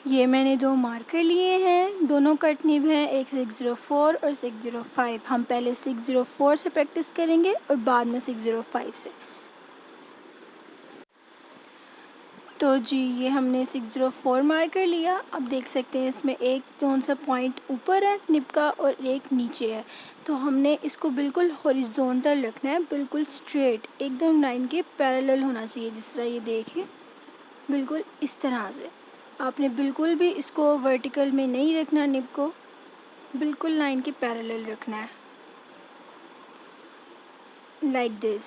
ये मैंने दो मार्कर लिए हैं, दोनों कट निब हैं, एक 604 और 605। हम पहले 604 से प्रैक्टिस करेंगे और बाद में 605 से। तो जी ये हमने 604 मार्कर लिया। अब देख सकते हैं इसमें एक कौन सा पॉइंट ऊपर है निब का और एक नीचे है। तो हमने इसको बिल्कुल हॉरिजॉन्टल रखना है, बिल्कुल स्ट्रेट, एकदम लाइन के पैरेलल होना चाहिए। जिस तरह ये देखें, बिल्कुल इस तरह से। आपने बिल्कुल भी इसको वर्टिकल में नहीं रखना, निब को बिल्कुल लाइन के पैरेलल रखना है, लाइक दिस।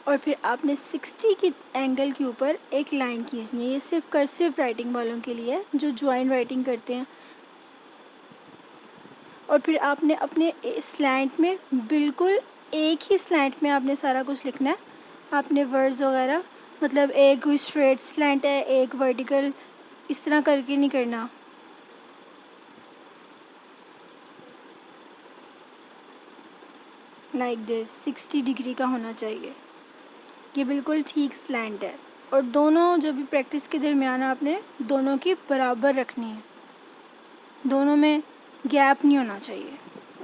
और फिर आपने 60 की एंगल के ऊपर एक लाइन खींचनी है। ये सिर्फ कर्सिव राइटिंग वालों के लिए है, जो ज्वाइन राइटिंग करते हैं। और फिर आपने अपने स्लैंट में, बिल्कुल एक ही स्लैंट में आपने सारा कुछ लिखना है। आपने वर्ड्स वगैरह, मतलब एक कोई स्ट्रेट स्लैंट है, एक वर्टिकल, इस तरह करके नहीं करना। लाइक दिस 60 डिग्री का होना चाहिए। ये बिल्कुल ठीक स्लैंट है। और दोनों जब भी प्रैक्टिस के दरमियान आपने दोनों की बराबर रखनी है, दोनों में गैप नहीं होना चाहिए।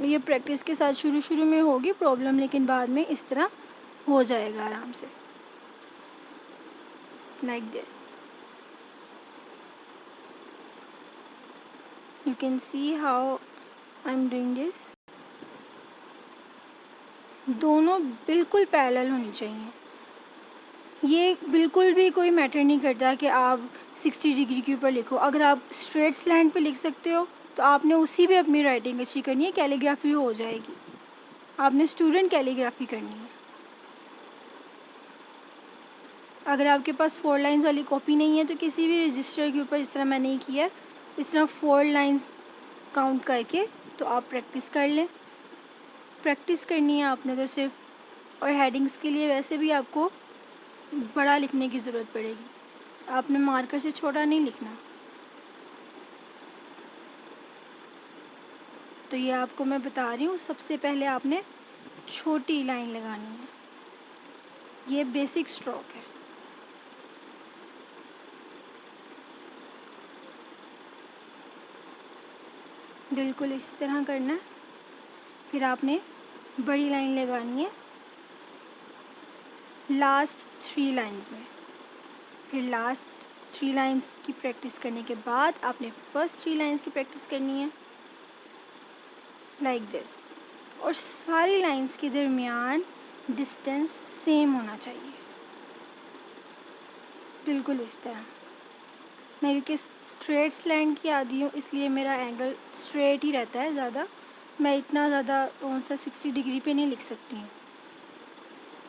ये प्रैक्टिस के साथ शुरू शुरू में होगी प्रॉब्लम, लेकिन बाद में इस तरह हो जाएगा आराम से, like this. You can see how I am doing this. दोनों बिल्कुल पैरेलल होनी चाहिए। ये बिल्कुल भी कोई मैटर नहीं करता कि आप 60 डिग्री के ऊपर लिखो। अगर आप स्ट्रेट स्लैंट पे लिख सकते हो तो आपने उसी पे अपनी राइटिंग अच्छी करनी है, कैलीग्राफी हो जाएगी। आपने स्टूडेंट कैलीग्राफी करनी है। अगर आपके पास 4 लाइंस वाली कॉपी नहीं है तो किसी भी रजिस्टर के ऊपर, इस तरह मैंने किया, इस तरह 4 लाइंस काउंट करके तो आप प्रैक्टिस कर लें। प्रैक्टिस करनी है आपने तो सिर्फ। और हेडिंग्स के लिए वैसे भी आपको बड़ा लिखने की ज़रूरत पड़ेगी, आपने मार्कर से छोटा नहीं लिखना। तो ये आपको मैं बता रही हूँ, सबसे पहले आपने छोटी लाइन लगानी है। ये बेसिक स्ट्रोक है। बिल्कुल इसी तरह करना है। फिर आपने बड़ी लाइन लगानी है लास्ट 3 लाइंस में। फिर लास्ट 3 लाइंस की प्रैक्टिस करने के बाद आपने फर्स्ट 3 लाइंस की प्रैक्टिस करनी है, लाइक दिस। और सारी लाइंस के दरमियान डिस्टेंस सेम होना चाहिए, बिल्कुल इस तरह। मैं क्योंकि स्ट्रेट स्लैंट की आदी हूँ, इसलिए मेरा एंगल स्ट्रेट ही रहता है ज़्यादा। मैं इतना ज़्यादा कौन सा 60 डिग्री पे नहीं लिख सकती हूँ।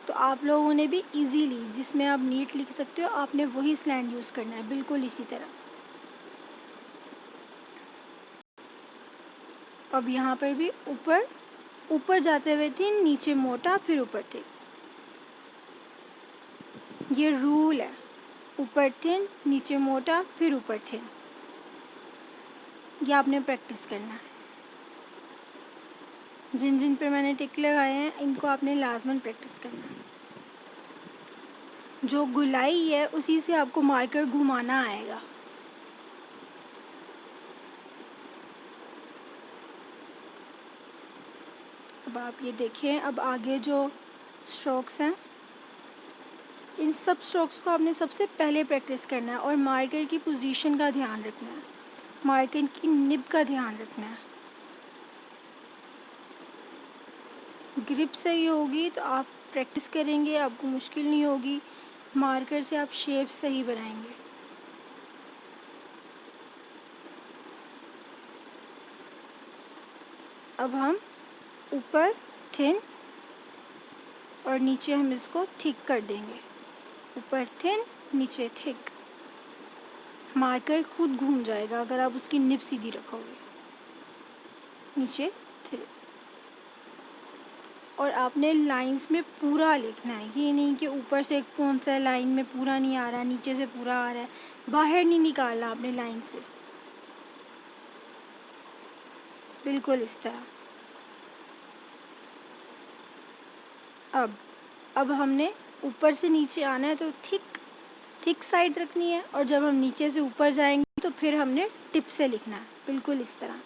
तो आप लोगों ने भी इजीली, जिसमें आप नीट लिख सकते हो, आपने वही स्लैंड यूज़ करना है, बिल्कुल इसी तरह। अब यहाँ पर भी ऊपर ऊपर जाते हुए थे, नीचे मोटा, फिर ऊपर थे। ये रूल है, ऊपर थिन, नीचे मोटा, फिर ऊपर थिन। ये आपने प्रैक्टिस करना है। जिन जिन पे मैंने टिक लगाए हैं इनको आपने लाजमन प्रैक्टिस करना है। जो गुलाई है उसी से आपको मार्कर घुमाना आएगा। अब आप ये देखें, अब आगे जो स्ट्रोक्स हैं, इन सब स्ट्रोक्स को आपने सबसे पहले प्रैक्टिस करना है। और मार्कर की पोजीशन का ध्यान रखना है, मार्कर की निब का ध्यान रखना है। ग्रिप सही होगी तो आप प्रैक्टिस करेंगे, आपको मुश्किल नहीं होगी। मार्कर से आप शेप सही बनाएंगे। अब हम ऊपर थिन और नीचे हम इसको थिक कर देंगे। ऊपर थिन, नीचे थिक। मार्कर खुद घूम जाएगा अगर आप उसकी निब सीधी रखोगे। नीचे थिक। और आपने लाइंस में पूरा लिखना है, ये नहीं कि ऊपर से कौन सा लाइन में पूरा नहीं आ रहा, नीचे से पूरा आ रहा है। बाहर नहीं निकालना आपने लाइन से, बिल्कुल इस तरह। अब हमने ऊपर से नीचे आना है तो थिक थिक साइड रखनी है, और जब हम नीचे से ऊपर जाएंगे तो फिर हमने टिप से लिखना है, बिल्कुल इस तरह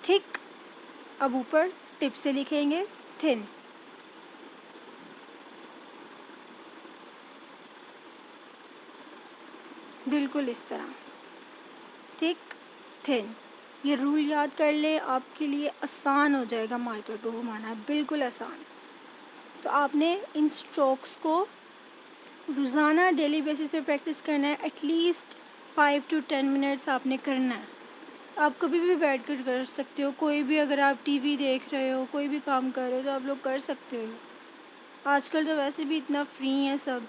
थिक। अब ऊपर टिप से लिखेंगे थिन। बिल्कुल इस तरह थिक थिन। ये रूल याद कर ले, आपके लिए आसान हो जाएगा मार्कर को घुमाना, बिल्कुल आसान। तो आपने इन स्ट्रोक्स को रोज़ाना डेली बेसिस पे प्रैक्टिस करना है। एटलीस्ट 5 to 10 मिनट्स आपने करना है। आप कभी भी बैठ कर सकते हो, कोई भी, अगर आप टीवी देख रहे हो, कोई भी काम कर रहे हो तो आप लोग कर सकते हो। आजकल तो वैसे भी इतना फ्री है सब।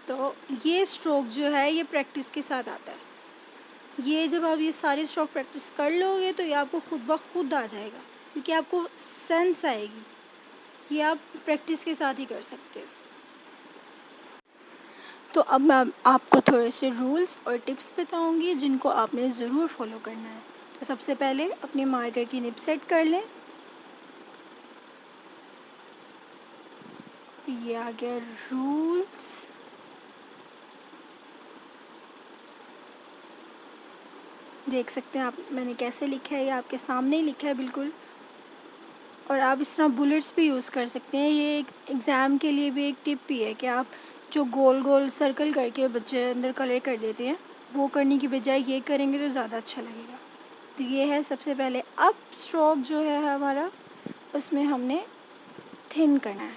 तो ये स्ट्रोक जो है ये प्रैक्टिस के साथ आता है। ये जब आप ये सारे स्ट्रोक प्रैक्टिस कर लोगे तो ये आपको खुद ब खुद आ जाएगा, क्योंकि आपको सेंस आएगी। ये आप प्रैक्टिस के साथ ही कर सकते हो। तो अब मैं आपको थोड़े से रूल्स और टिप्स बताऊंगी जिनको आपने ज़रूर फॉलो करना है। तो सबसे पहले अपने मार्कर की निब सेट कर लें। ये आ गया रूल्स। देख सकते हैं आप मैंने कैसे लिखा है, ये आपके सामने ही लिखा है बिल्कुल। और आप इस तरह बुलेट्स भी यूज़ कर सकते हैं। ये एक एग्ज़ाम के लिए भी एक टिप भी है कि आप जो गोल गोल सर्कल करके बच्चे अंदर कलर कर देते हैं, वो करने की बजाय ये करेंगे तो ज़्यादा अच्छा लगेगा। तो ये है सबसे पहले। अब स्ट्रोक जो है हमारा, उसमें हमने थिन करना है,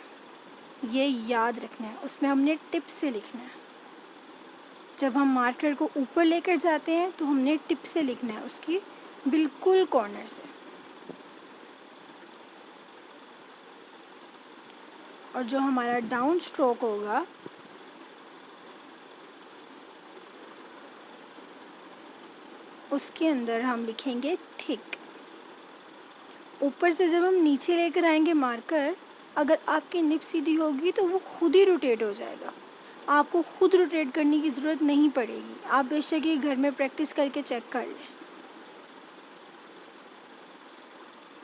ये याद रखना है। उसमें हमने टिप से लिखना है। जब हम मार्कर को ऊपर लेकर जाते हैं तो हमने टिप से लिखना है, उसकी बिल्कुल कॉर्नर से। और जो हमारा डाउन स्ट्रोक होगा, उसके अंदर हम लिखेंगे थिक। ऊपर से जब हम नीचे लेकर आएंगे मार्कर, अगर आपकी निब सीधी होगी तो वो खुद ही रोटेट हो जाएगा। आपको खुद रोटेट करने की ज़रूरत नहीं पड़ेगी। आप बेशक ये घर में प्रैक्टिस करके चेक कर लें,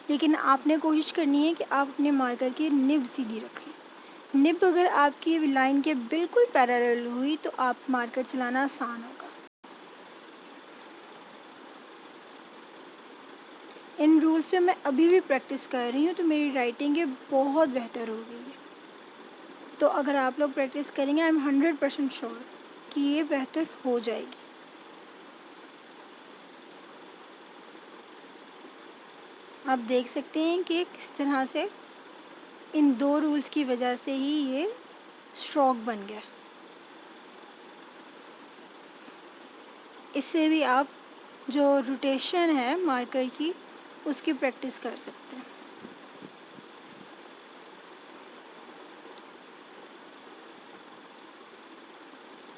लेकिन आपने कोशिश करनी है कि आप अपने मार्कर की निब सीधी रखें। निब अगर आपकी लाइन के बिल्कुल पैरेलल हुई तो आप मार्कर चलाना आसान होगा। इन रूल्स पे मैं अभी भी प्रैक्टिस कर रही हूँ, तो मेरी राइटिंग ये बहुत बेहतर हो गई है। तो अगर आप लोग प्रैक्टिस करेंगे, आई एम 100% श्योर कि ये बेहतर हो जाएगी। आप देख सकते हैं कि किस तरह से इन दो रूल्स की वजह से ही ये स्ट्रोक बन गया। इससे भी आप जो रोटेशन है मार्कर की, उसकी प्रैक्टिस कर सकते हैं।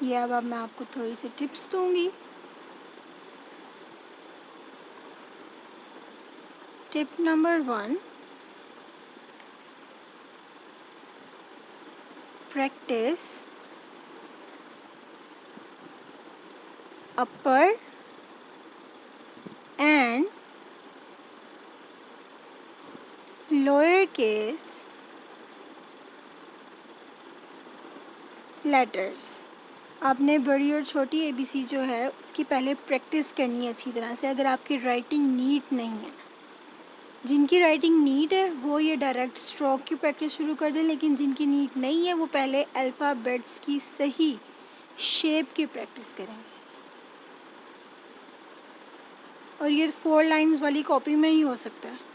ये अब मैं आपको थोड़ी सी टिप्स दूंगी। Tip number 1, practice upper and lower case letters. आपने बड़ी और छोटी ABC जो है उसकी पहले प्रैक्टिस करनी है अच्छी तरह से, अगर आपकी राइटिंग नीट नहीं है। जिनकी राइटिंग नीट है वो ये डायरेक्ट स्ट्रोक की प्रैक्टिस शुरू कर दें, लेकिन जिनकी नीट नहीं है वो पहले अल्फ़ाबेट्स की सही शेप की प्रैक्टिस करें। और ये 4 लाइन्स वाली कॉपी में ही हो सकता है,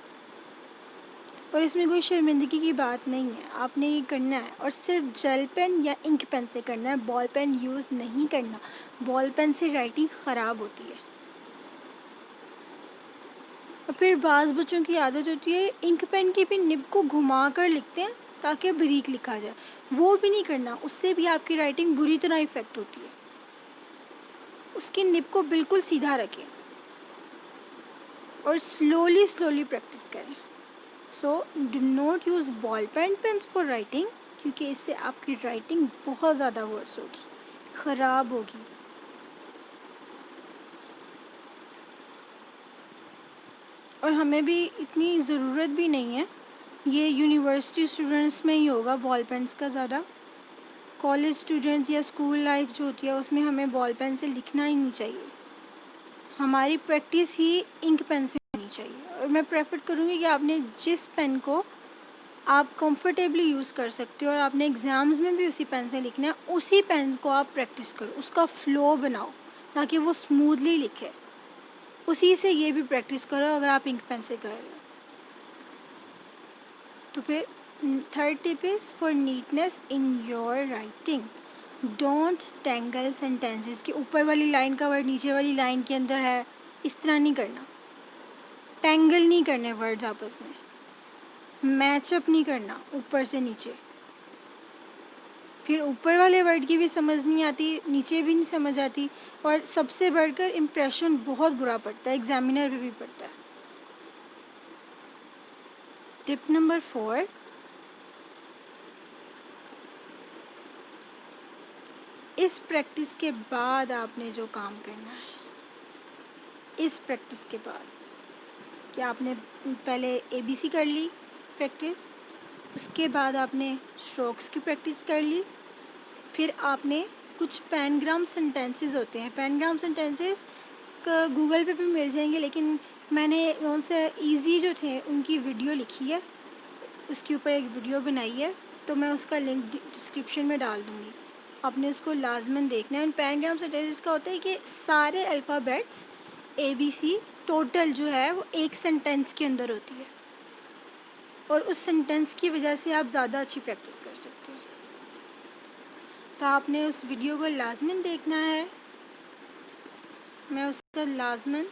और इसमें कोई शर्मिंदगी की बात नहीं है। आपने ये करना है और सिर्फ जेल पेन या इंक पेन से करना है, बॉल पेन यूज़ नहीं करना। बॉल पेन से राइटिंग ख़राब होती है। और फिर बाज़ बच्चों की आदत होती है इंक पेन की भी निब को घुमा कर लिखते हैं ताकि बारीक लिखा जाए। वो भी नहीं करना, उससे भी आपकी राइटिंग बुरी तरह इफ़ेक्ट होती है। उसकी निब को बिल्कुल सीधा रखें और स्लोली स्लोली प्रैक्टिस करें। So do not use ball pen pens for writing, क्योंकि इससे आपकी राइटिंग बहुत ज़्यादा वर्स होगी, ख़राब होगी। और हमें भी इतनी ज़रूरत भी नहीं है ये यूनिवर्सिटी स्टूडेंट्स में ही होगा बॉल पेन्स का ज़्यादा। कॉलेज स्टूडेंट्स या स्कूल लाइफ जो होती है उसमें हमें बॉल पेन से लिखना ही नहीं चाहिए। हमारी प्रैक्टिस ही इंक पेन से होनी चाहिए। और मैं प्रेफर करूँगी कि आपने जिस पेन को आप कंफर्टेबली यूज़ कर सकते हो और आपने एग्ज़ाम्स में भी उसी पेन से लिखना है, उसी पेन को आप प्रैक्टिस करो, उसका फ़्लो बनाओ ताकि वो स्मूथली लिखे। उसी से ये भी प्रैक्टिस करो अगर आप इंक पेन से कर रहे हो। तो फिर third tip is for neatness in your writing, don't tangle sentences कि ऊपर वाली लाइन का वर्ड नीचे वाली लाइन के अंदर है, इस तरह नहीं करना। टेंगल नहीं करने वर्ड्स आपस में, मैचअप नहीं करना ऊपर से नीचे। फिर ऊपर वाले वर्ड की भी समझ नहीं आती, नीचे भी नहीं समझ आती, और सबसे बढ़कर इम्प्रेशन बहुत बुरा पड़ता है, एग्जामिनर पे भी पड़ता है। टिप नंबर 4, इस प्रैक्टिस के बाद आपने जो काम करना है, इस प्रैक्टिस के बाद कि आपने पहले ABC कर ली प्रैक्टिस, उसके बाद आपने स्ट्रोक्स की प्रैक्टिस कर ली, फिर आपने कुछ पैनग्राम सेंटेंसेस होते हैं, पैनग्राम सेंटेंसेस गूगल पे भी मिल जाएंगे, लेकिन मैंने उनसे इजी जो थे उनकी वीडियो लिखी है, उसके ऊपर एक वीडियो बनाई है, तो मैं उसका लिंक डिस्क्रिप्शन में डाल दूँगी, आपने उसको लाजमन देखना है। पैनग्राम सेंटेंसेस का होता है कि सारे अल्फ़ाबेट्स ABC टोटल जो है वो एक सेंटेंस के अंदर होती है, और उस सेंटेंस की वजह से आप ज़्यादा अच्छी प्रैक्टिस कर सकते हो। तो आपने उस वीडियो को लाजमन देखना है, मैं उसका लाजमन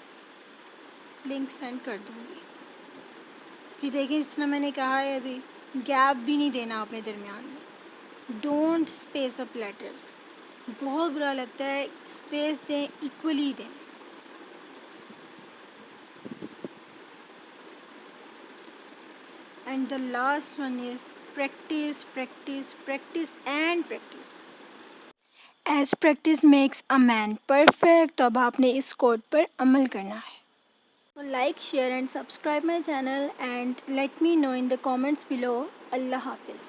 लिंक सेंड कर दूँगी। फिर देखिए, इस तरह मैंने कहा है अभी, गैप भी नहीं देना अपने दरमियान में, डोंट स्पेस अप लेटर्स, बहुत बुरा लगता है, स्पेस दें, इक्वली दें। And the last one is practice practice practice and practice. As practice makes a man perfect. तो अब आपने इस कोड पर अमल करना है। So like, share and subscribe my channel and let me know in the comments below. Allah Hafiz.